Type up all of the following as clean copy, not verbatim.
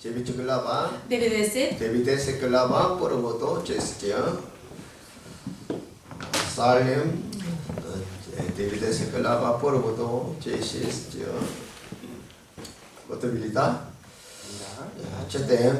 Devi sekelaba. Debe de ser. Devi sekelaba por voto chestia. Salim. Devi sekelaba por voto chestia. Potabilità. Cetem.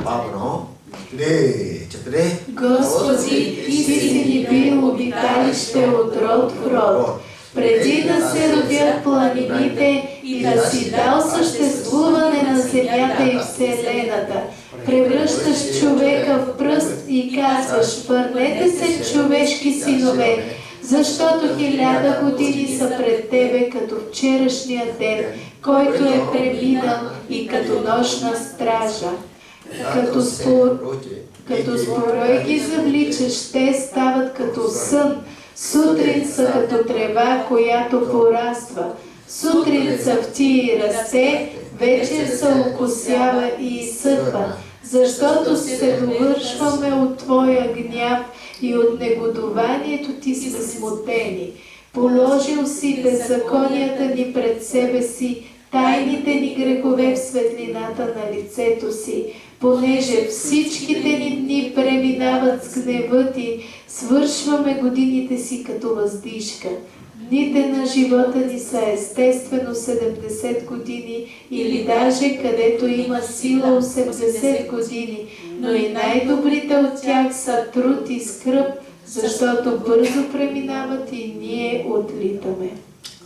Pablo. Три, четири. Господи, ти си ни бил обиталище от род в род, преди да се родят планините и да си дал съществуване на земята и вселената. Превръщаш човека в пръст и казваш: върнете се, човешки синове, защото 1000 години са пред тебе като вчерашния ден, който е преминал, и като нощна стража. Като спорой ги завличаш, те стават като сън. Сутрин са като трева, която пораства. Сутрин цъфти и расте, вечер се окосява и изсъхва. Защото се довършваме от твоя гняв и от негодованието ти сме смутени. Положил си беззаконията ни пред себе си, тайните ни грехове в светлината на лицето си. Понеже всичките ни дни преминават с гнева ти, свършваме годините си като въздишка. Дните на живота ни са естествено 70 години или даже където има сила 80 години, но и най-добрите от тях са труд и скръб, защото бързо преминават и ние отлитаме.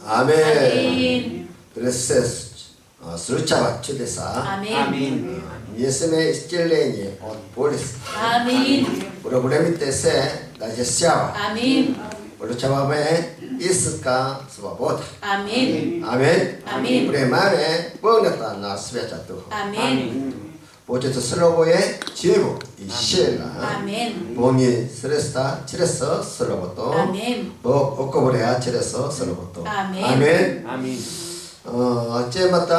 Амен. Сручава чудеса. Amin. 예수님의 istileni od polis. Amin. Проблемите се разрешава. Amin. Получаваме искра свобода. Amin. Амен. Amin. Приемаме пълната на Света Дух. Amin. Божието Слово의 지혜로 이 시에가 Amin. 봉이 스레스타 치레서 슬로부터 Amin. 옥고브레아 치레서 슬로부터. 아멘. 아멘. 아멘. 어째마다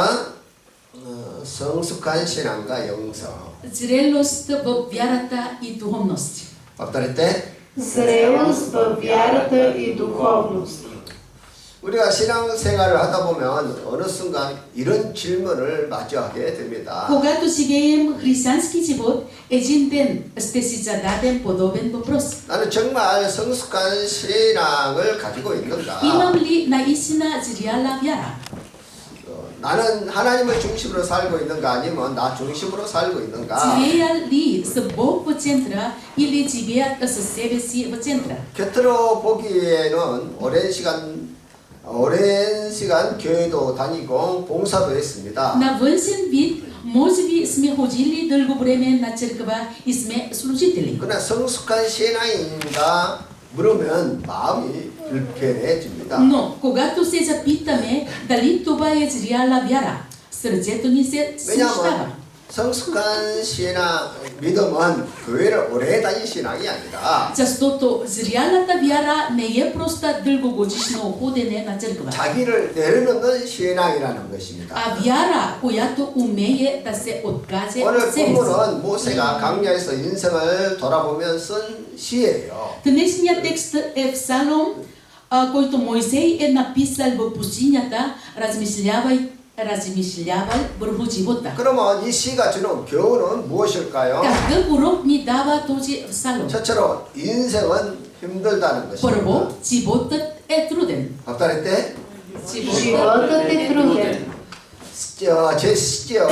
성숙한 신앙과 영성. Зрелост в вярата и духовност. повторите. Зрелост във вярата и духовност. 우리가 신앙생활을 하다 보면 어느 순간 이런 질문을 마주하게 됩니다. Когато живеем християнски живот, един ден ще си зададем подобен въпрос. 나는 정말 성숙한 신앙을 가지고 있는가? Имам ли наистина зряла вяра? 나는 하나님을 중심으로 살고 있는가 아니면 나 중심으로 살고 있는가? Живея ли с Бог в центъра или живеят със себе си в центъра? 겉으로 보기에는 오랜 시간 교회도 다니고 봉사도 했습니다. На външен вид, може би сме ходили дълго време на църква и сме служители. 그러나 성숙한 신앙인가 물으면 마음이 불편해집니다. Но когато се запитаме дали това е зряла вяра, сърцето ни се смущава. 왜냐하면 성숙한 신앙 믿음은 교회를 오래 다닌 신앙이 아니라 Защото зрялата вяра не е просто дългогодишно ходене на църква, 자기를 내려놓는 신앙이라는 것입니다. а вяра, която умее да се откаже 오늘 от себе си. 본문은 모세가 광야에서 인생을 돌아보며 쓴 시예요. Днешният текст е в Псалом, който Мойсей е написал в пустинята, размишлявал върху живота. 그러면 이 시가 주는 교훈은 무엇일까요? Какъв урок ни дава този Псалом? 첫째로 인생은 힘들다는 Първо, 것입니다. животът е труден. повторите. Животът е труден. 제시죠.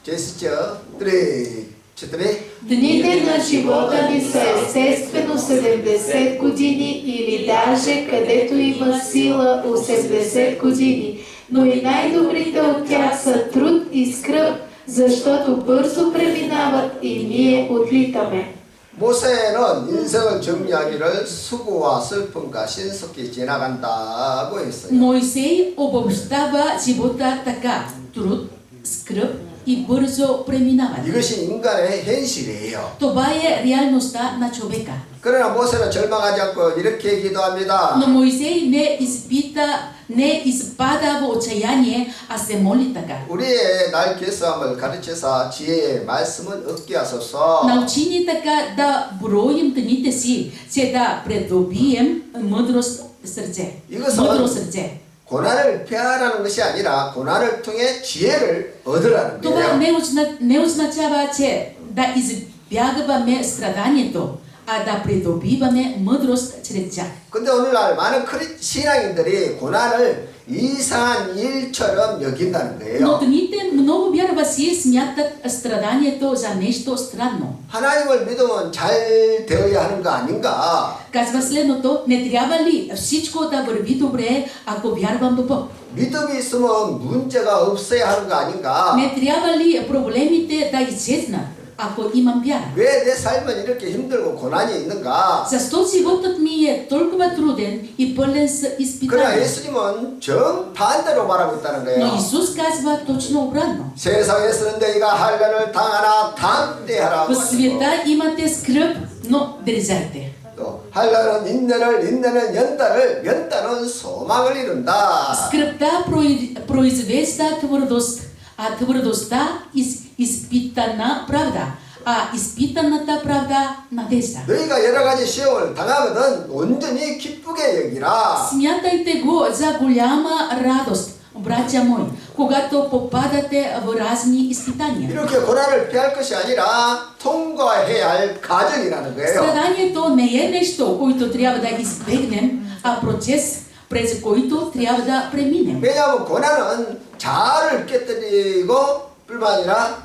3, 4. Дните на живота ни са естествено 70 години или даже където има сила 80 години, но и най-добрите от тях са труд и скръб, защото бързо преминават и ние отлитаме. 모세는 인생을 정리하기를 수고와 슬픔과 신속히 지나간다고 했어요. Мойсей обобщава живота така: труд, скръб и бързо преминаване. 이것이 인간의 현실이에요. Това е реалността на човека. 그러나 모세는 절망하지 않고 이렇게 기도합니다. Но Мойсей не изпада в отчаяние, а се моли така: 우리의 날 계수함을 가르쳐서 지혜의 말씀은 얻게 하소서. научи ни така да броим дните си, че да придобием мъдро сърце. 이것은 Мъдро сърце. 고난을 피하라는 것이 아니라 고난을 통해 지혜를 얻으라는 Това 거예요. не означава, че да избягваме страданието, а да придобиваме мъдрост чрез тях. 근데 오늘날 많은 신앙인들이 고난을 이상한 일처럼 여긴다는 Но 거예요. дните много вярващи смятат страданието за нещо странно. 하나님을 믿으면 잘 되어야 하는 거 아닌가? Казва следното: не трябва ли всичко да върви добре, ако вярвам в Бог? 믿음이 있으면 문제가 없어야 하는 거 아닌가? Не трябва ли проблемите да изчезнат, ако имам вяра? 왜 내 삶은 이렇게 힘들고 고난이 있는가? Защо животът ми е толкова труден и пълен с 그러나 изпитания? 예수님은 정반대로 말하고 있다는 Но 거예요. Исус казва точно обратно. 세상에서는 너희가 한란을 당하나 담대하라. В света имате скръб, но държайте. 또 한란은 인내는 연단은 소망을 이룬다. Скръбта произвежда твърдост, а твърдостта изпитана правда, а изпитаната правда надежда. 너희가 여러 가지 시험을 당하거든 온전히 기쁘게 여기라. Смятайте го за голяма радост, братя мои, когато попадате в разни изпитания. 이렇게 고난을 피할 것이 아니라 통과해야 할 과정이라는 거예요. Страданието не е нещо, което трябва да избегнем, а процес, през който трябва да преминем. 왜냐하면 고난은 자아를 깨뜨리고 뿐만 아니라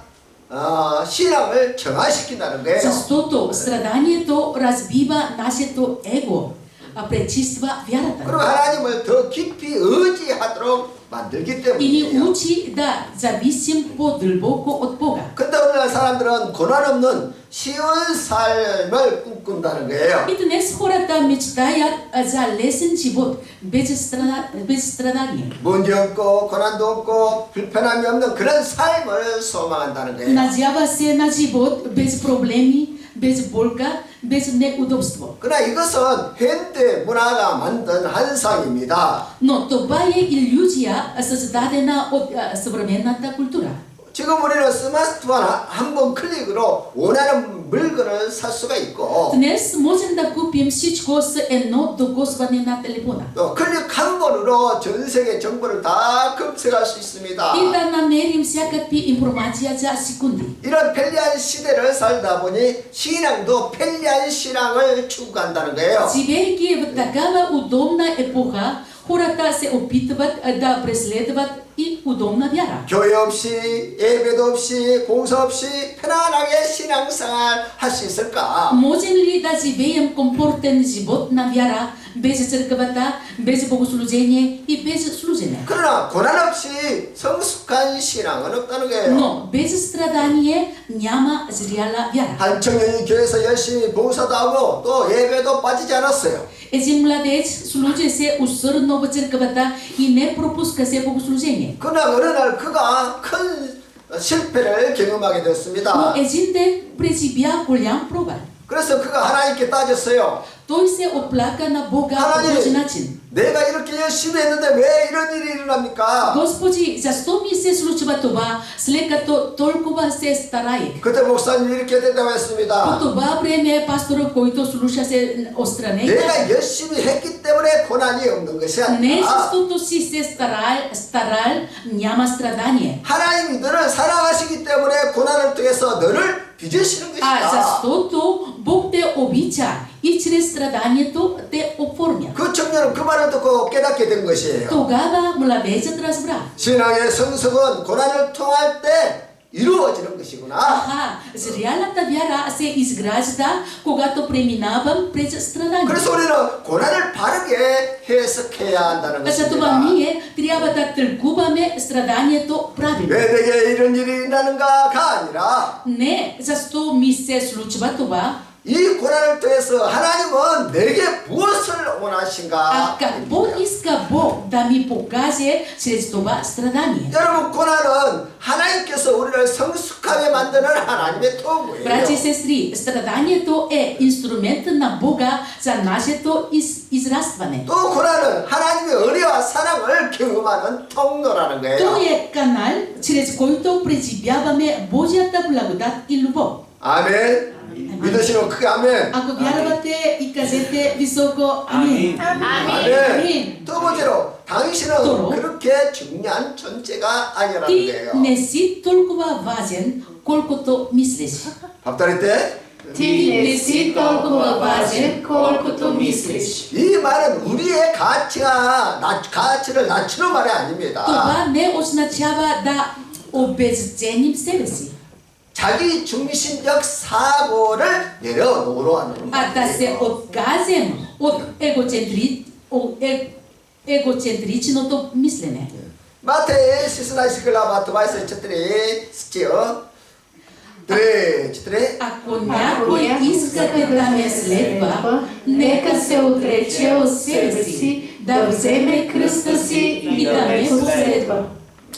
신앙을 정화시킨다는 거예요. Защото страданието разбива нашето его, а пречиства 그리고 вярата. 하나님을 더 깊이 의지하도록 만들기 И ни 때문이에요. учи да зависим по-дълбоко от Бога. 근데 오늘날 사람들은 고난 없는 쉬운 삶을 꿈꾼다는 거예요. И днес хората мечтаят за лесен живот, без страдание. 문제 없고 고난도 없고 불편함이 없는 그런 삶을 소망한다는 거예요. Надява се на живот без проблеми, без болка, без неудобство. 그러나 이것은 현대 문화가 만든 환상입니다. Но това е илюзия, създадена от съвременната култура. 지금 우리는 스마트폰 한 번 클릭으로 원하는 물건을 살 수가 있고 Днес можем да купим всичко с едно докосване на телефона. 또 클릭 한 번으로 전 세계 정보를 다 검색할 수 있습니다. И да намерим всякакви информация за секунди. 이런 편리한 시대를 살다 보니 신앙도 편리한 신앙을 추구한다는 거예요. Живейки в такава удобна епоха, хората се опитват да преследват и удобна вяра. 교회 없이 예배도 없이 봉사 없이 편안하게 신앙생활 할 수 있을까? Можем ли да живеем комфортен живот на вяра, без църквата, без богослужение и без служене? 그러나 고난 없이 성숙한 신앙은 없다는 거예요. Но без страдание няма зряла вяра. 한 청년이 교회에서 열심히 봉사도 하고 또 예배도 빠지지 않았어요. Един младеж служи се усърдно в църквата и не пропуска се богослужение. 그러나 어느 날 그가 큰 실패를 경험하게 Но 됐습니다. един ден преживя голям провал. 그래서 그가 하나님께 따졌어요. Той се оплака на Бога по този начин. 내가 이렇게 열심히 했는데 왜 이런 일이 일어납니까? Господи, защо ми се случва това, след като толкова се стараех? 그때 목사님이 이렇게 대답했습니다. По това време пастора, който слуша се отстрани, 내가 열심히 했기 때문에 고난이 없는 것이 не 아니라 защото си се старал, няма страдание, 하나님이 너를 사랑하시기 때문에 고난을 통해서 너를 빚으시는 а 것이다. защото Бог те обича и чрез страданието те оформя. 그 청년은 그 말을 듣고 깨닫게 된 것이에요. Тогава младежът разбра. 신앙의 성숙은 고난을 통할 때 이루어지는 것이구나. Аха, зрялата вяра се изгражда, когато преминавам през страдание. 그래서 우리는 고난을 바르게 해석해야 한다는 Затова 것입니다. ние трябва да тълкуваме страданието правилно. 왜 내게 이런 일이 일어나는가가 아니라 Не защо ми се случва това, 이 고난을 통해서 하나님은 내게 무엇을 а 원하신가? какво иска Бог да ми покаже чрез това страдание. 여러분 고난은 하나님께서 우리를 성숙하게 만드는 하나님의 도구예요. Братя и сестри, страданието е инструмент на Бога за нашето израстване. 또 고난은 하나님의 은혜와 사랑을 경험하는 통로라는 Той 거예요. е канал, чрез който преживяваме Божията благодат и любов. 아멘. 믿으시면 크게 아멘. Ако вярвате и кажете високо амин. 아멘. 두 번째로 당신은 또? 그렇게 중요한 존재가 아니라는 Ти 거예요. не си толкова важен, колкото мислиш. 밥다리 때? Ти не си толкова важен, колкото мислиш. 이 말은 우리의 가치를 낮추는 말이 아닙니다. Това не означава да обезценим себе си, 자기 중심적 사고를 내려놓으라는 а да се 말이에요. откажем от егоцентричното мислене. 마태의 시스나이스클라바 트바이스 четири стиха. Четири. Ако някой искате да ме следва, нека се отрече от себе си, да вземе кръста си и да ме последва.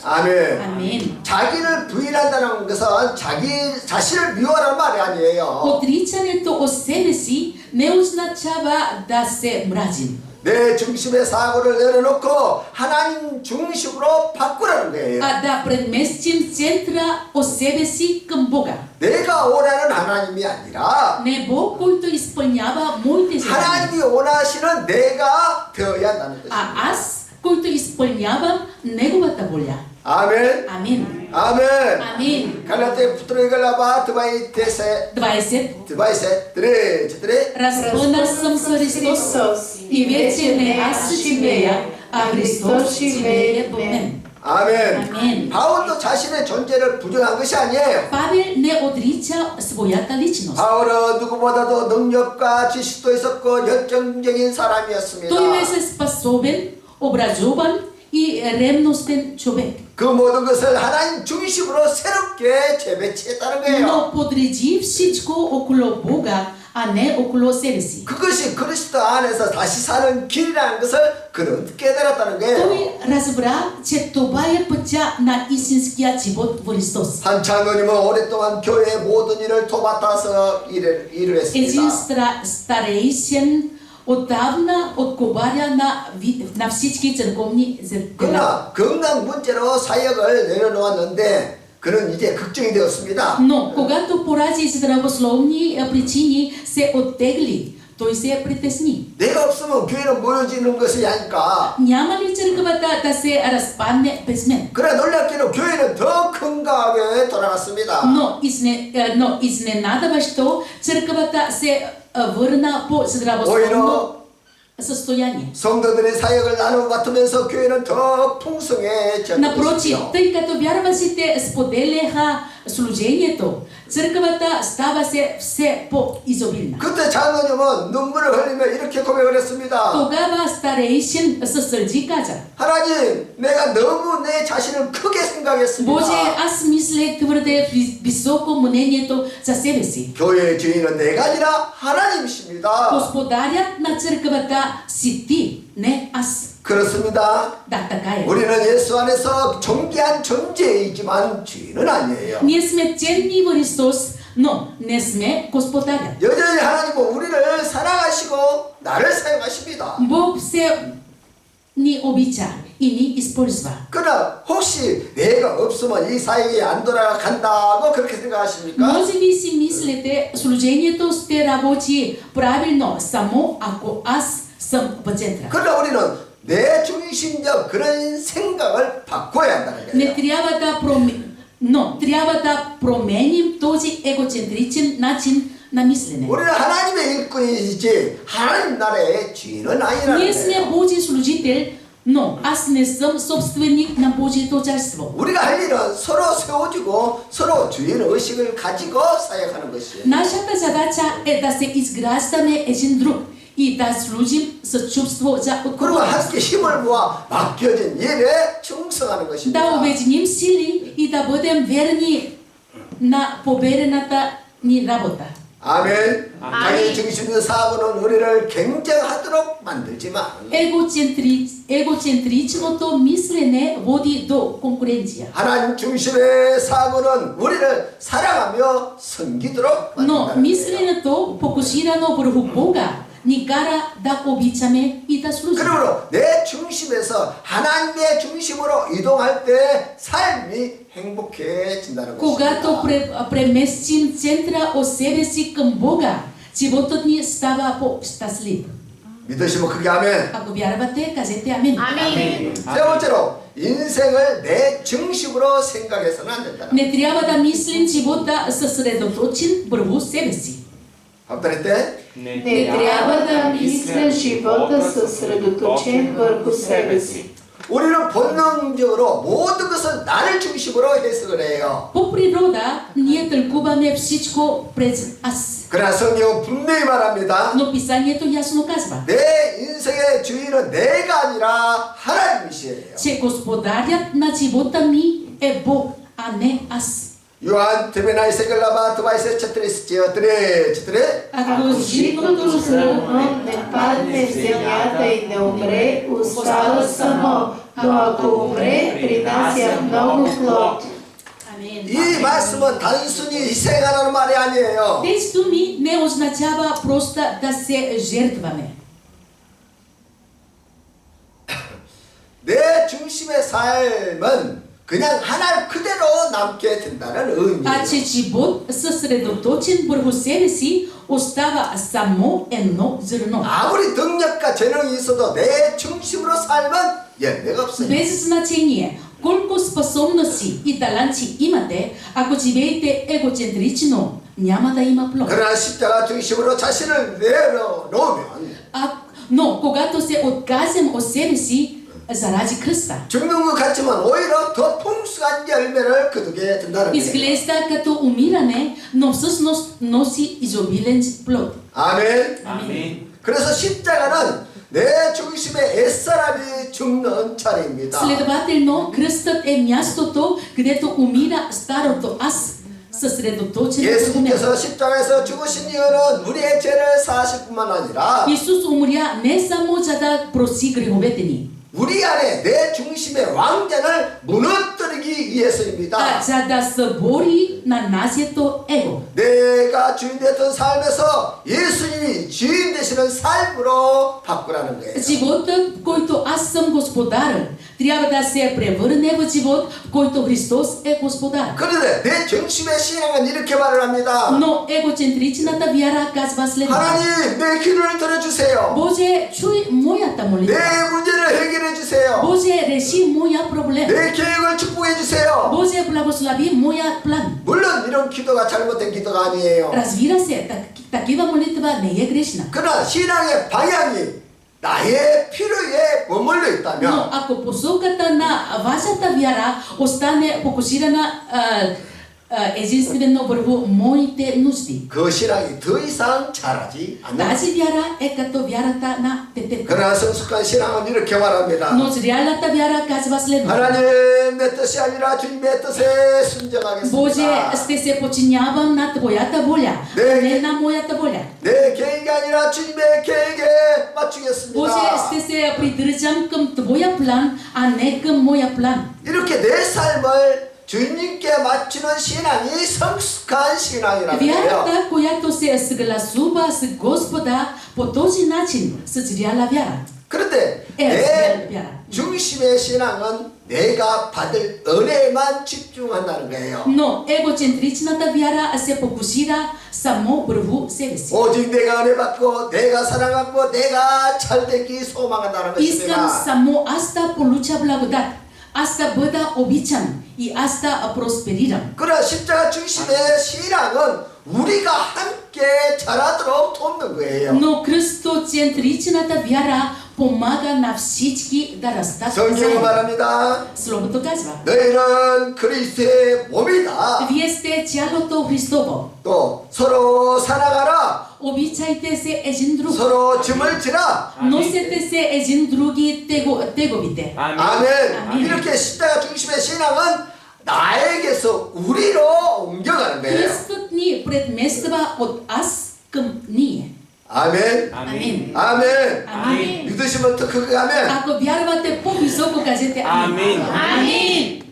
아멘. Амин. 자기를 부인한다는 것은 자기 자신을 미워하는 말이 아니에요. Отричането от себе си не означава да се мразим, 내 중심의 사고를 내려놓고 하나님 중심으로 바꾸라는 거예요. а да преместим центъра от себе си към Бога. 내가 원하는 하나님이 아니라 Не Бог, който изпълнява моите желания, 하나님이 원하시는 내가 되어야 한다는 것입니다. а аз, който изпълнявам Неговата воля. 아멘. Амин. 아멘. Амин. 갈라테 부트로이갈라바 드바이 테세 20. 드바이세 드레 четири. Разпънал съм с Христос и вече не аз живея, а Христос живее в мен. 아멘. 아멘. 바울도 자신의 존재를 부정한 것이 아니에요. Павел не отрича своята личност. 바울은 누구보다도 능력과 지식도 있었고 열정적인 사람이었습니다. Той беше способен, образован и ревностен човек. 그 모든 것을 하나님 중심으로 새롭게 재배치했다는 거예요. Но подреди всичко около Бога, а не около себе си. 그것이 그리스도 안에서 다시 사는 길이라는 것을 그는 깨달았다는 거예요. Той разбра, че това е пътя на истинския живот в Христос. 한 장로님은 오랫동안 교회의 모든 일을 도맡아서 일을 Един 했습니다. старейшин отдавна отговаря на всички църковни дела. 그러나 건강 문제로 사역을 내려놓았는데 그는 이제 걱정이 되었습니다. Но когато поради здравословни причини се оттегли, той се притесни. 내가 없으면 교회는 모여지는 것이 아닐까. Няма ли църквата да се разпадне без мен? 그래 놀랍게도 교회는 더 건강하게 돌아갔습니다. Но изненадващо църквата се върна по здравословно състояние. 성도들의 사역을 나누어 맡으면서 교회는 더 풍성해졌죠. Напротив, тъй като вярващите споделяха служението, църквата става се все по-изобилна. 그때 장로님은 눈물을 흘리며 이렇게 고백을 했습니다. Тогава старейшин със сълзи каза: 하나님, 내가 너무 내 자신을 크게 생각했습니다. Боже, аз мисля твърде високо мнението за себе си. 교회의 주인은 내가 아니라 하나님이십니다. Господарят на църквата си ти, не аз. 그렇습니다. Да, така е. 우리는 예수 안에서 존귀한 존재이지만 주인은 아니에요. Ние сме ценни в Христос, но не сме господарят. 여전히 하나님은 우리를 사랑하시고 나를 사용하십니다. Бог все ни обича и ни използва. 그러나 혹시 내가 없으면 이 사역이 안 돌아간다고 그렇게 생각하십니까? Може би си мислите, служението ще работи правилно само ако аз съм в центъра. 그러나 우리는 내 중심적 그런 생각을 바꿔야 한다는 Не 거예요. трябва да променим този егоцентричен начин на мислене. 우리는 하나님의 일꾼이지 하나님 나라의 주인은 아니라는 Ние сме 거예요. Божий служител, но аз не съм собственик на Божието царство. 우리가 할 일은 서로 세워주고 서로 주인 의식을 가지고 사역하는 것이에요. Нашата задача е да се изграждаме един друг и да служим с чувство за 그리고 отговорност. 함께 힘을 모아 맡겨진 일에 충성하는 Да 것입니다. обединим сили и да бъдем верни на поверената ни работа. 아멘. 자기 중심의 사고는 우리를 경쟁하도록 만들지만 Егоцентричното мислене води до конкуренция. 하나님 중심의 사고는 우리를 사랑하며 섬기도록 Но 만든다는 거예요. мисленето, фокусирано върху Бога, ни кара да обичаме и да служим. 그러므로 내 중심에서 하나님의 중심으로 이동할 때 삶이 행복해진다는 Когато 것입니다. преместим центъра от себе си към Бога, животът ни става по-щастлив. 믿으시면 크게 하면. Ако вярвате, кажете амин. 세 번째로 인생을 내 중심으로 생각해서는 안 된다. Не трябва да мислим живота съсредоточен върху себе си. 합달했대? Не трябва да мисля живота съсредоточен върху себе си. 우리는 본능적으로 모든 것을 나를 중심으로 해석을 해요. По природа ние тълкуваме всичко през аз. 그러나 성경은 분명히 말합니다. Но писанието ясно казва, 내 인생의 주인은 내가 아니라 하나님이시에요. че господарят на живота ми е Бог, а не аз. 요한 드베나이 세겔라바 드바이세 쳇트리스지어 드레 쳇트레 Ако живото зърно не падне в земята и не умре, остава само, но ако умре, принася много плод. 이 말씀은 단순히 희생하라는 말이 아니에요. Тези думи не означава просто да се жертваме. 내 중심의 삶은 그냥 하나를 그대로 남게 된다는 А че 의미예요. живот съсредоточен върху себе си остава само едно зърно. 아무리 능력과 재능이 있어도 내 중심으로 살면 열매가 없어요. Без значение колко способности и таланти имате, ако живеете егоцентрично, няма да има плод. 그러나 십자가 중심으로 자신을 내려놓으면 Но когато се откажем от себе си заради кръста, 죽는 것 같지만 오히려 더 풍성한 열매를 거두게 된다는 거예요. изглежда като умиране, но всъщност носи изобилен плод. 아멘. 그래서 십자가는 내 중심에 옛사람이 죽는 자리입니다. Следователно, кръстът е мястото, където умира старото аз, съсредоточено върху него. 예수님께서 십자가에서 죽으신 이유는 우리의 죄를 사하실 뿐만 아니라 Исус умря не само за да проси греховете ни, 우리 안에 내 중심의 왕좌를 무너뜨리기 위해서입니다. а за да събори на нашето его. 내가 주인 됐던 삶에서 예수님이 주인 되시는 삶으로 바꾸라는 거예요. Животът, в който аз съм господар, трябва да се превърне в живот, в който Христос е господар. 그런데 내 중심의 신앙은 이렇게 말을 합니다. Но егоцентричната вяра казва следното: 하나님, 내 기도를 들어주세요. Боже, чуй моята 내 молитва. 문제를 해결해 주세요. Боже, реши моя проблем. 내 계획을 축복해 주세요. Боже, благослови моя план. 물론 이런 기도가 잘못된 기도가 아니에요. Разбира се, такива молитва не е грешна. 그러나 신앙의 방향이 나의 필요에 머물러 Но 있다면 ако посоката на вашата вяра остане фокусирана единствено върху моите нужди, 그 신앙이 더 이상 자라지 않는다. тази вяра е като вярата на детето. 그러나 성숙한 신앙은 이렇게 말합니다. Но зрялата вяра казва следното: 하나님, 내 뜻이 아니라 주님의 뜻에 순종하겠습니다. Боже, ще се подчинявам на Твоята воля, а не на моята воля. 내 계획이 아니라 주님의 계획에 맞추겠습니다. Боже, ще се придържам към Твоя план, а не към моя план. 이렇게 내 삶을 주님께 맞추는 신앙이 성숙한 신앙이라는 거예요. Вярата, която се съгласува с Господа по този начин, с зряла вяра. 그런데 내 중심의 신앙은 내가 받을 은혜만 집중한다는 거예요. Но егоцентричната вяра се фокусира само върху себе си. 오직 내가 은혜 받고 내가 사랑받고 내가 잘되기 소망한다는 Искам 것입니다. само аз да получа благодат, аз да бъда обичан и аз да просперирам. 그러나 십자가 중심의 신앙은 우리가 함께 자라도록 돕는 거예요. Но кръстоцентричната вяра помага на всички да растат. 성경은 말합니다. Словото казва: 너희는 그리스도의 몸이다. Вие сте тялото Христово. 또 서로 사랑하라. Обичайте се един друг. 서로 짐을 지라. Носете се един други теговите. 아멘. 이렇게 십자가 중심의 신앙은 나에게서 우리로 옮겨가는 거예요. Кръстът ни премества от аз към ние. 아멘. Амин. 아멘. Амин. 믿으시면 더 크게 하면 Ако вярвате по-високо, кажете амин. Амин. Амин.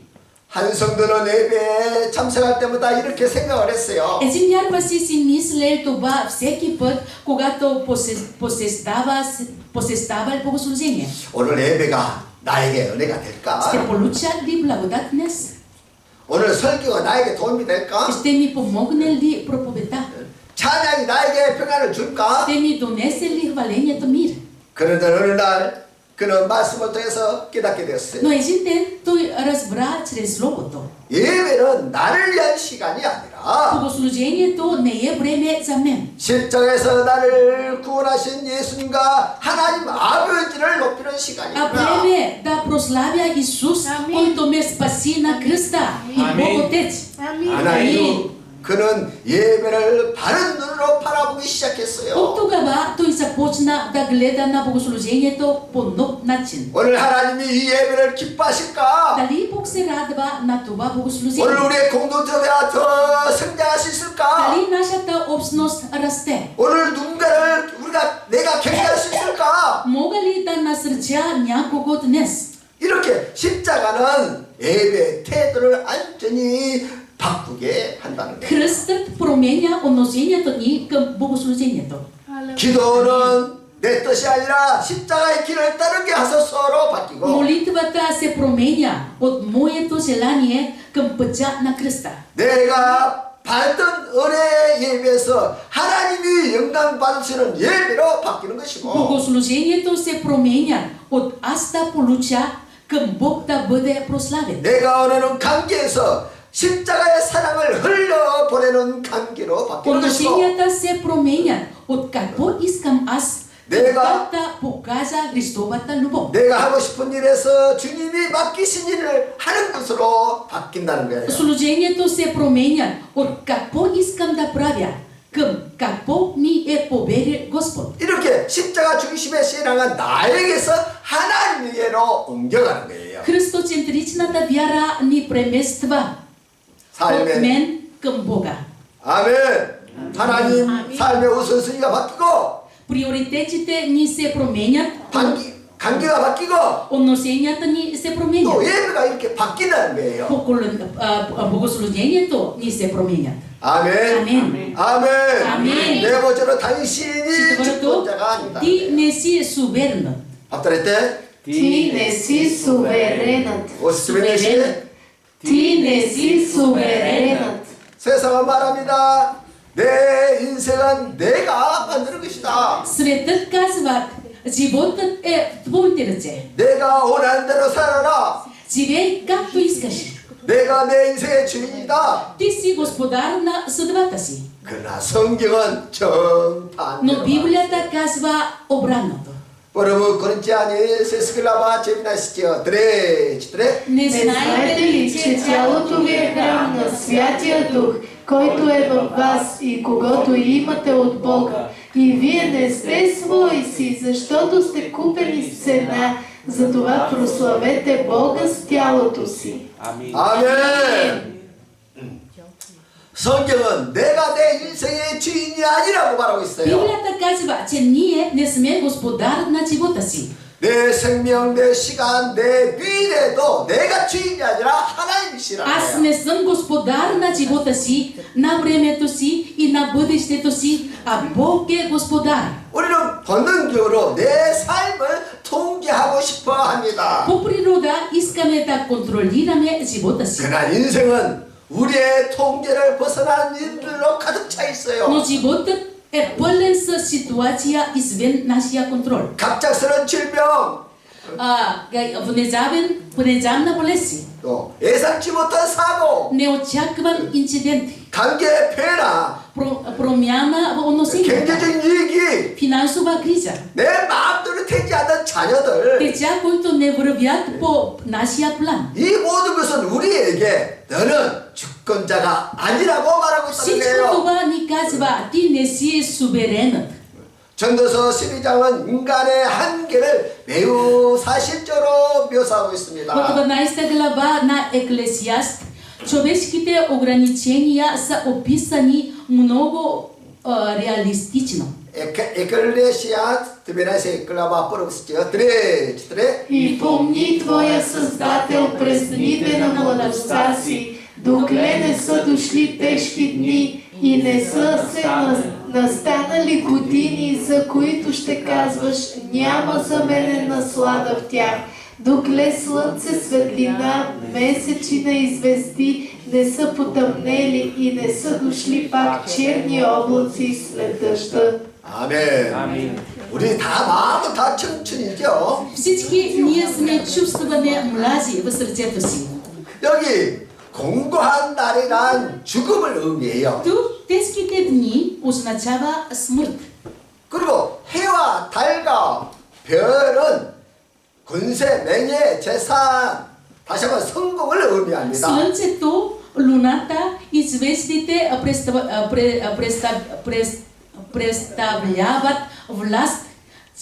한 성도는 예배에 참석할 때마다 이렇게 생각을 했어요. Един вярващ си мислел това всеки път, когато посещава богослужение. 오늘 예배가 나에게 은혜가 될까? Ще получа ли благодат днес? 오늘 설교가 나에게 도움이 될까? Ще ми помогне ли проповедта? 찬양이 나에게 평안을 줄까? Ще ми донесе ли хвалението мир? 그런데 어느 날 그는 말씀을 통해서 깨닫게 되었어요. Но един ден той разбра чрез Словото. 예배는 나를 위한 시간이 아니라 Богослужението не е време за мен. 십자가에서 나를 구원하신 예수님과 하나님 아버지를 높이는 А 시간이구나. време да прославя Исус, Амин. който ме спаси на кръста. И Бог Отец. Амин. 하나님, 그는 예배를 바른 눈으로 바라보기 От 시작했어요. тогава той започна да гледа на богослужението по нов начин. 오늘 하나님이 이 예배를 기뻐하실까? Дали Бог се радва на това 오늘 богослужение? 우리의 공동체가 더 성장할 수 있을까? Дали нашата общност расте? 오늘 누군가를 내가 격려할 수 있을까? Мога ли да насърча някого днес? 이렇게 십자가는 예배의 태도를 완전히 바꾸게 한다는 거예요. Кръстът променя отношението ни към богослужението. 기도는 내 뜻이 아니라 십자가의 길을 따르는 게 하소서로 바뀌고 Молитвата се променя от моето желание към пътя на кръста. 내가 받던 은혜의 예배에서 하나님이 영광 받으시는 예배로 바뀌는 것이고 Богослужението се променя от аз да получа към Бог да бъде прославен. 내가 원하는 관계에서 십자가의 사랑을 흘려보내는 관계로 바뀌는 것이고 Отношенията се променят от какво искам аз 내가 да покажа Христовата любов. 내가 하고 싶은 일에서 주님이 맡기신 일을 하는 것으로 바뀐다는 거예요. Служението се променя от какво искам да правя към какво ми е поверил Господ. 이렇게 십자가 중심의 신앙은 나에게서 하나님에게로 옮겨가는 거예요. Христоцентричната вяра ни премества от 삶의 мен към Бога. 아멘. 하나님 삶의 우선순위가 바뀌고 Приоритетите ни се променят, 관계가 바뀌고 отношенията ни се променят. 또 예배가 이렇게 바뀐다는 거예요. Богослужението ни се променят. 아멘. 아멘. 아멘. 아멘. 네 번째로 당신이 Четвърто, 주권자가 아니다. ти не си суверен. 앞다리 때 Ти не си суверенът. 51시 Ти не си суверенът. 세상은 말합니다. 내 인생은 내가 만드는 것이다. Светът казва, животът е в твоите ръце. 내가 원하는 대로 살아라. Живей както искаш. 내가 내 인생의 주인이다. Ти си господар на съдбата си. 그러나 성경은 Но 정반대로 Библията казва обратното. 여러분 ко린티아니 세스클라바 재미나시죠? 드레 Не Не знаете ли, че тялото ви е храм на Святия Дух, който е във вас и когото имате от Бога? И вие не сте свои си, защото сте купени с цена, затова прославете Бога с тялото си. 아멘. 성경은 내가 내 인생의 주인이 아니라고 말하고 있어요. Библията казва, че ние не сме господар на живота си. 내 생명, 내 시간, 내 미래도 내가 주인이 아니라 하나님이시라는 Аз 거예요. не съм господар на живота си, на времето си и на бъдещето си, а Бог е господар. 우리는 본능적으로 내 삶을 통제하고 싶어 합니다. По природа искаме да контролираме живота си. 그러나 인생은 우리의 통제를 벗어난 일들로 가득 차 있어요. Но животът е пълен с ситуация извън нашия контрол. 갑작스러운 질병, Внезапна болест, 또 예상치 못한 사고, неочакван инцидент, 관계의 변화, промяна в отношенията, 경제적인 위기, финансова криза, 내 마음대로 되지 않는 자녀들, деца, които не вървят по нашия план. 이 모든 것은 우리에게 너는 주권자가 아니라고 말하고 있다는 Всичко 거예요. това ни казва, ти не си суверенът. 전도서 12장은 인간의 한계를 매우 사실적으로 묘사하고 В 있습니다. 12 глава на Еклесиаст човешките ограничения са описани много реалистично. Екклесия 12 глава, първо стих, 3. И помни Твоя Създател през дните на младостта си, докле не са дошли тежки дни и не са се настанали години, за които ще казваш, няма за мене наслада в тях. Докле слънце, светлина, месечина и звезди не са потъмнели и не са дошли пак черни облаци след дъжда. 아멘. 우리 다 마음은 다 청춘이죠. Всички ние сме чувстваме млади в сърцето си. 여기 공고한 날이란 죽음을 의미해요. Тук тежките дни означава смърт. 그리고 해와 달과 별은 군세, 명예, 재산, 다시 한번 성공을 의미합니다. Слънцето, луната и звездите представляват власт,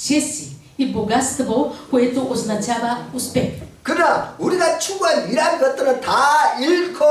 чест и богатство, което означава успех. 그러나 우리가 추구한 이러한 것들은 다 잃고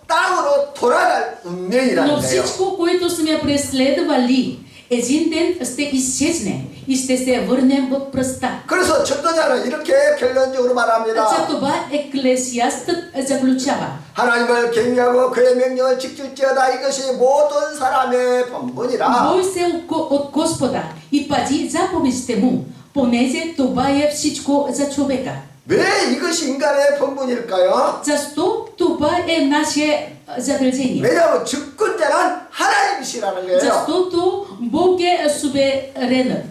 땅으로 돌아갈 운명이라는 Но 거예요. всичко, което сме преследвали, един ден ще изчезне и ще се върнем в пръста. 그래서 전도자는 이렇게 결론적으로 말합니다. За това Еклесиастът заключава. 하나님을 경외하고 그의 명령을 지킬지어다. 이것이 모든 사람의 본분이라. Бой се от Господа и пази заповедите му, понеже това е всичко за човека. 왜 이것이 인간의 본분일까요? Защо това е наше задължение? 왜냐하면 주권자는 하나님이시라는 거예요. Защото Бог е суверенен.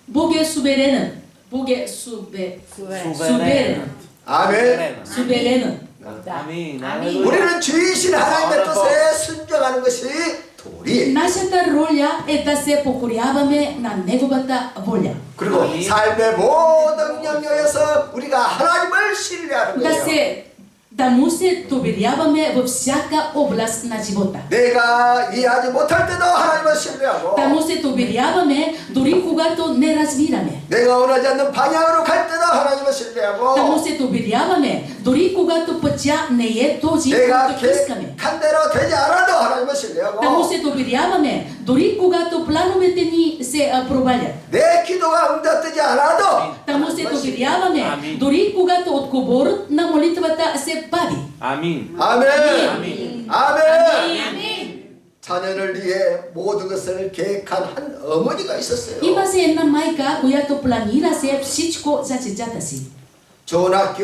Бог е суверенен. Бог е суверенен. 아멘. Суверенен. 아멘. 우리는 주이신 하나님의 뜻에 순종하는 것이 도리예요. Нашата роля е да се покоряваме на Неговата воля. 그리고 삶의 모든 영역에서 우리가 하나님을 신뢰하는 거예요. Да му се доверяваме във всяка област на живота. 내가 이해하지 못할 때도 하나님을 신뢰하고 Да му се доверяваме дори когато не разбираме. 내가 원하지 않는 방향으로 갈 때도 하나님을 Да 신뢰하고 му се доверяваме дори когато пътя не е този, 내가 който искаме. 계획한 대로 되지 않아도 하나님을 Да му 신뢰하고 се доверяваме дори когато плановете ни се провалят. 내 기도가 응답되지 않아도 Да му се 하나님을 신뢰하고. доверяваме Амин. дори когато отговорът на молитвата се бави. 아멘. 아멘. 아멘. 아멘. 자녀를 위해 모든 것을 계획한 한 어머니가 있었어요. Има се една майка, която планира се всичко за децата си. 좋은 학교,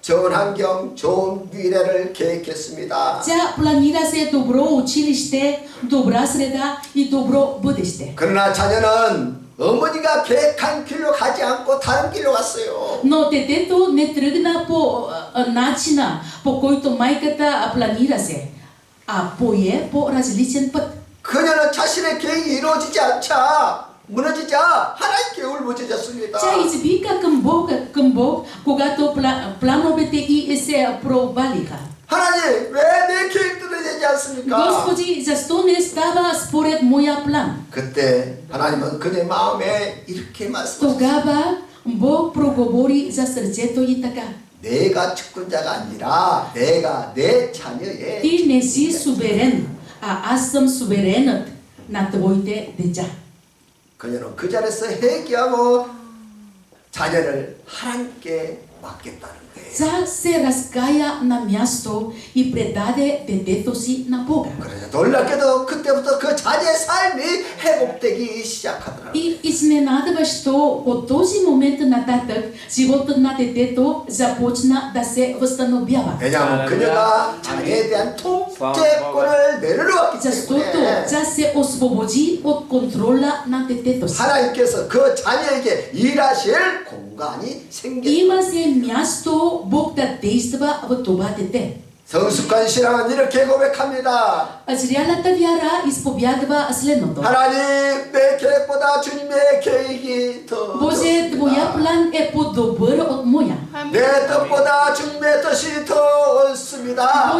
좋은 환경, 좋은 미래를 계획했습니다. Тя планира се добро училище, добра среда и добро бъдеще. 그러나 자녀는 어머니가 계획한 길로 가지 않고 다른 길로 갔어요. Но детето не тръгна по начина, по който майката планира се, а пое по различен път. 그녀는 자신의 계획이 이루어지지 않자 무너지자 하나님 계획을 무너졌습니다. Тя извика към Бог, когато плановете й се провалиха. 하나님 왜 내 계획대로 되지 않습니까? Господи, защо не става според моя план? 그때 하나님은 그녀의 마음에 이렇게 말씀하셨어요. Тогава Бог проговори за сърцето й така. 내가 주권자가 아니라 내가 내 자녀의 Ти не си суверен, а аз съм суверенът на твоите деца. 그녀는 그 자리에서 회개하고 자녀를 하나님께 맡겼다는 거예요. Тя се разкая на място и предаде детето си на Бога. 그러자 놀랍게도 그때부터 그 자녀의 삶이 회복되기 시작하더라고요. И изненадващо от този момент нататък животът на детето започна да се възстановява. 왜냐하면 그녀가 자녀에 대한 통제권을 내려놓았기 Защото 때문에 тя се освободи от контрола на детето си. 하나님께서 그 자녀에게 일하실 공간이 생겼어요. Има се място Бог да действа в това дете. 성숙한 신앙은 이렇게 고백합니다. Зрялата вяра изповядва следното. 하나님 내 계획보다 주님의 계획이 더 Боже, Твоя план е по-добър от моя. 내 뜻보다 주님의 뜻이 더 옳습니다.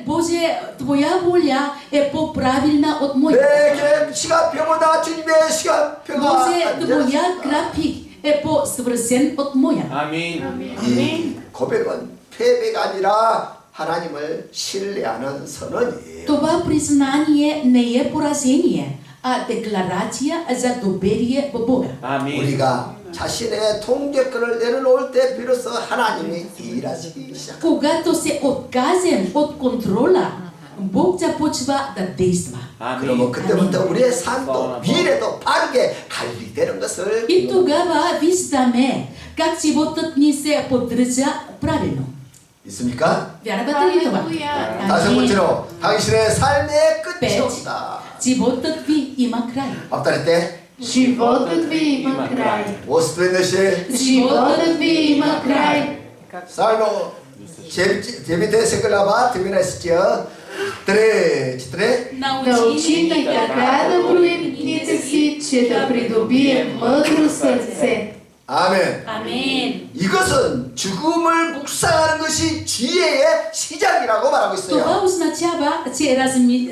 Боже, Твоя воля е по-правилна от моята. 내 계획 시간표보다 주님의 시간표가 Боже, Твоя график е по-съвършен от моя. 아멘. 이 고백은 패배가 아니라 하나님을 신뢰하는 선언이에요. Това признание не е поражение, а декларация за доверие в Бога. Амин. 우리가 자신의 통제권을 내려놓을 때 비로소 하나님이 일하시기 시작합니다. Когато се откажем от контрола, Бог започва да действа. 그러면 Амин. 그때부터 우리의 삶도 미래도 바르게 관리되는 것을 И тогава виждаме как животът ни се поддържа правилно. 믿습니까? Вярвате ли това? Алелуя. 다섯 Амин. 번째로 당신의 삶의 끝이 Пет. 온다. Животът ви има край. 앞다리 때 Животът ви има край. 모습도 있는 시 Животът ви има край. 삶을 재밌게 생각해봐 들으시죠. 트레 Научи ни така да броим дните си, че да придобием мъдро сърце. 아멘. Амин. 이것은 죽음을 묵상하는 것이 지혜의 시작이라고 말하고 Това 있어요. означава, че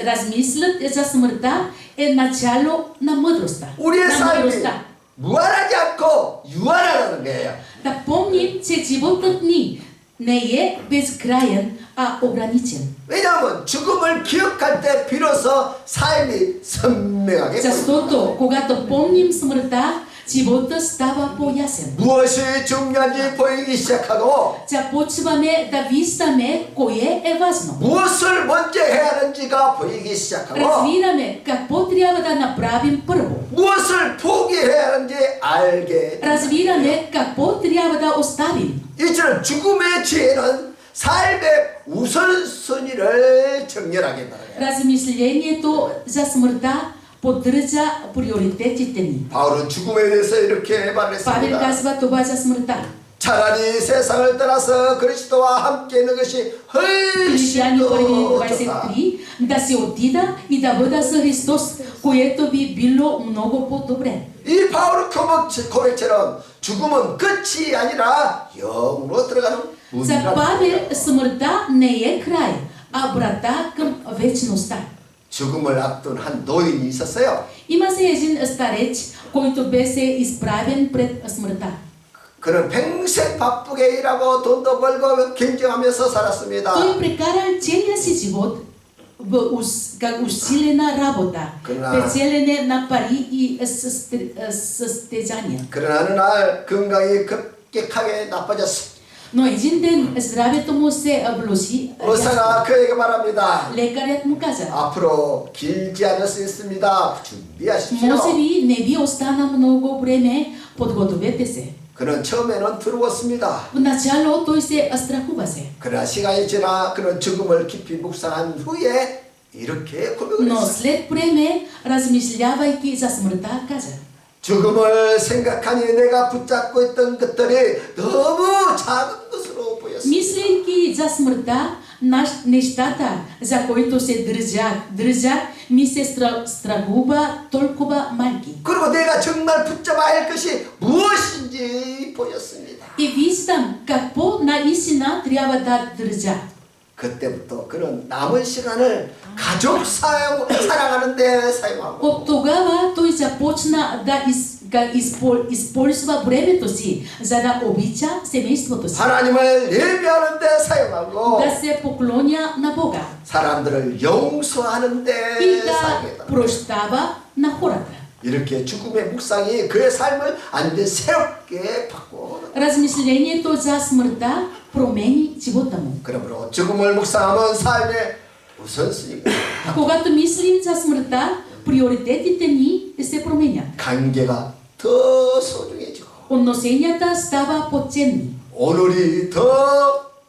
размислът за смъртта е начало на мъдростта. 우리의 На 삶이 мъдростта. 무한하지 않고 유한하다는 거예요. Да помним, че животът ни не е безкраен, а ограничен. 왜냐하면 죽음을 기억할 때 비로소 삶이 선명하게 보입니다. Защото когато помним смъртта, животът става по-ясен. 무엇이 중요한지 보이기 시작하고 Започваме да виждаме кое е важно. 무엇을 먼저 해야 하는지가 보이기 시작하고 Разбираме какво трябва да направим първо. 무엇을 포기해야 하는지 알게 됩니다. Разбираме какво трябва да оставим. 이처럼 죽음의 지혜는 삶의 우선순위를 정렬하게 말해요. Размислението за смъртта поддържа приоритетите ни. 바울은 죽음에 대해서 이렇게 Павел 말했습니다. казва това за смъртта. 차라리 세상을 떠나서 그리스도와 함께 있는 것이 훨씬 Християни 더 1:23 좋다. да се отида и да бъда с Христос, което би било много по-добре. 이 바울 고백처럼 죽음은 끝이 아니라 영으로 들어가는 За 문이라는 Павел 거예요. смъртта не е край, а врата към вечността. 죽음을 앞둔 한 노인이 있었어요. Има се един старец, който беше изправен пред смъртта. 그는 평생 바쁘게 일하고 돈도 벌고 경쟁하면서 살았습니다. Той прекарал целия си живот как усилена работа, печелене на пари и състезания. 그러나 어느 날 건강이 급격하게 나빠졌어. Но един ден здравето му се влоши. 의사가 그에게 말합니다. Лекарят му каза: 앞으로 길지 않을 수 있습니다. 준비하십시오. може би не ви остана много време, подгответе се. 그는 처음에는 두려웠습니다. В начало той се страхуваше. 그러나 시간이 지나 그는 죽음을 깊이 묵상한 후에 이렇게 고백을 Но 했어요. след време, размишлявайки за смъртта, каза: 죽음을 생각하니 내가 붙잡고 있던 것들이 너무 작은 것으로 보였습니다. мислейки за смъртта, нещата, за които се държах, ми се страхува толкова малки. 그리고 내가 정말 붙잡아야 할 것이 무엇인지 보였습니다. И виждам какво наистина трябва да държа. 그때부터 그는 남은 시간을 가족 사랑하는 데 사용하고 От тогава той започна да използва времето си, за да обича семейството си, 하나님을 예배하는 데 사용하고 да се поклоня на Бога 사람들을 용서하는 데 и да 사용했다. прощава на хората. 이렇게 죽음의 묵상이 그의 삶을 완전 새롭게 바꿔. Размислението за смъртта промени живота му. 그러므로 죽음을 묵상하면 삶의 우선순위가 Когато мислим за смъртта, приоритетите ни се променят. 관계가 더 소중해지고 Отношенията става по-ценни, 오늘이 더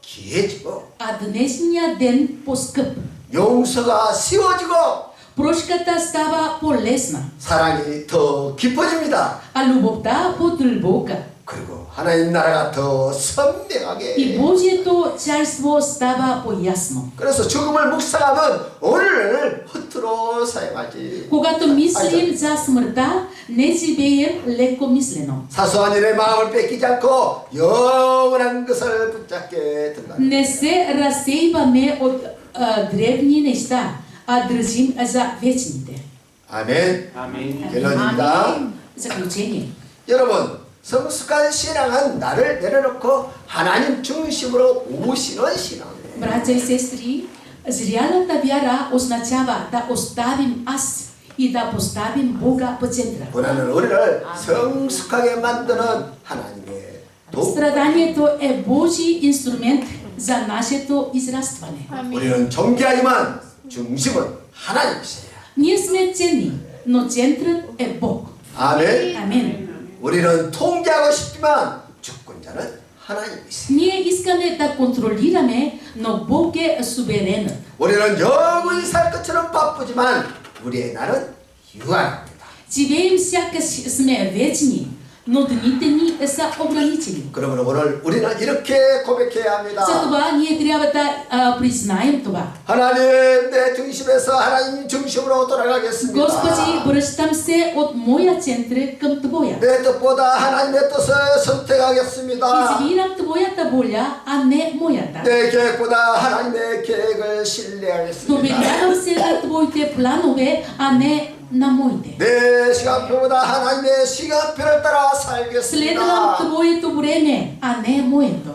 귀해지고 а днешния ден по-скъп. 용서가 쉬워지고 Прошката става по-лесна, 사랑이 더 깊어집니다. а любовта по-дълбока. 그리고 하나님 나라가 더 И 선명하게. Божието царство става по-ясно. 그래서 죽음을 묵상하면 오늘을 허투루 사용하지. Когато мислим за смъртта, не живеем лекомислено. 사소한 일에 마음을 뺏기지 않고 영원한 것을 붙잡게 된다. Не се разсейваме от древни неща, а държим за вечните. 아멘. 아멘. 결론입니다. Заключение. 여러분, 성숙한 신앙은 나를 내려놓고 하나님 중심으로 오시는 신앙이에요. Братя и сестри, зрялата вяра означава да оставим аз и да поставим Бога в центъра. 고난은 우리를 성숙하게 만드는 하나님의 도구. Страданието е Божий инструмент за нашето израстване. 우리는 존귀하지만 중심은 하나님이세요. Ние сме ценни, но центърът е Бог. 아멘. Амин. 우리는 통제하고 싶지만 주권자는 하나님이세요. Ние искаме да контролираме, но Бог е суверенът. 우리는 영원히 살 것처럼 바쁘지만 우리의 날은 유한합니다. Живеем сякаш сме вечни, но дните ни са ограничени. 그러므로 오늘 우리는 이렇게 고백해야 합니다. Затова ние трябва да признаем това. 하나님, 내 중심에서 하나님 중심으로 돌아가겠습니다. Господи, връщам се от моя център към Твоя. 내 뜻보다 하나님의 뜻을 선택하겠습니다. Избирам Твоята воля, а не моята. 내 계획보다 하나님의 계획을 신뢰하겠습니다. Доверявам се на Твоите планове, а не на моите. 내 시간표보다 하나님의 시간표를 따라 살겠습니다. Следвам Твоето време, а не моето.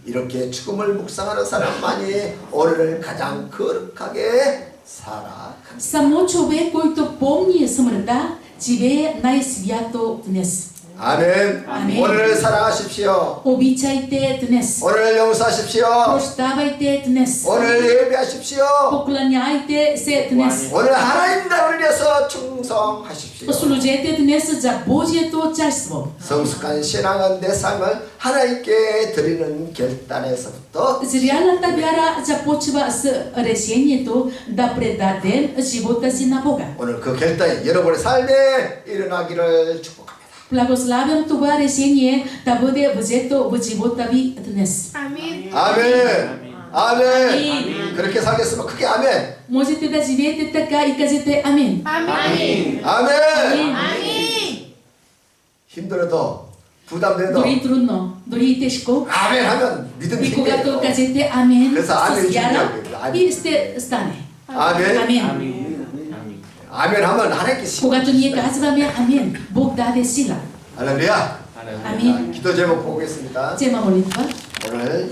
이렇게 죽음을 묵상하는 사람만이 오늘을 가장 거룩하게 살아갑니다. Само човек, който помни смъртта, живее най-свято днес. 아멘. 아멘. 오늘을 사랑하십시오. Обичайте днес. 오늘 용서하십시오. Прощавайте днес. 오늘 예배하십시오. Поклоняйте се днес. 오늘 하나님 나라를 위해서 충성하십시오. Служете днес за Божието царство. 성숙한 신앙은 내 삶을 하나님께 드리는 결단에서부터 Зрялата вяра започва с решението да предадем живота си на Бога. 오늘 그 결단이 여러분의 삶에 일어나기를 축복합니다. Благославям това решение да бъде взето в живота ви днес. Амин. 아멘. 아멘. 아멘. 그렇게 살겠으면 크게 아멘. Можете да живеете така и кажете амин. Амин. 아멘. Амин. 힘들어도 부담돼도 Дори трудно, дори и тежко. 아멘 하면 믿음 И когато 생겨요. кажете амин 그래서 아멘이 с вяра 중요해요. 아멘. и ще стане. 아멘. Амин. 아멘. 아멘 하면 하나님께 Когато ние казваме амин, Бог даде сила. 할렐루야. Амин. 기도 제목 보겠습니다. Тема молитва. 오늘